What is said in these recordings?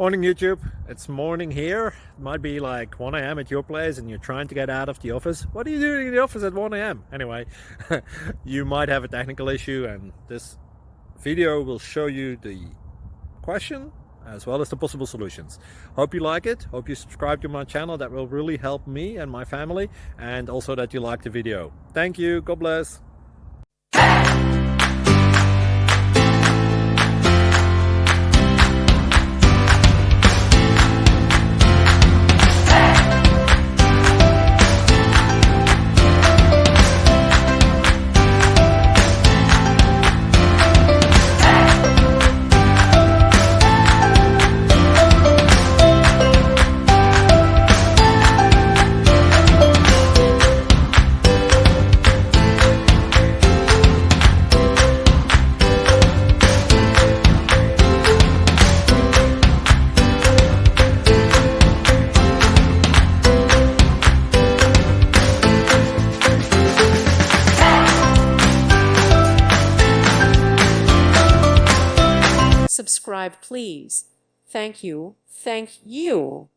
Morning YouTube, it's morning here. It might be like 1 a.m. at your place and you're trying to get out of the office. What are you doing in the office at 1 a.m.? Anyway, you might have a technical issue and this video will show you the question as well as the possible solutions. Hope you like it, hope you subscribe to my channel. That will really help me and my family, and also that you like the video. Thank you, God bless. Subscribe, please. Thank you. Thank you.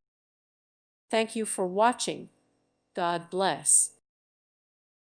Thank you for watching. God bless.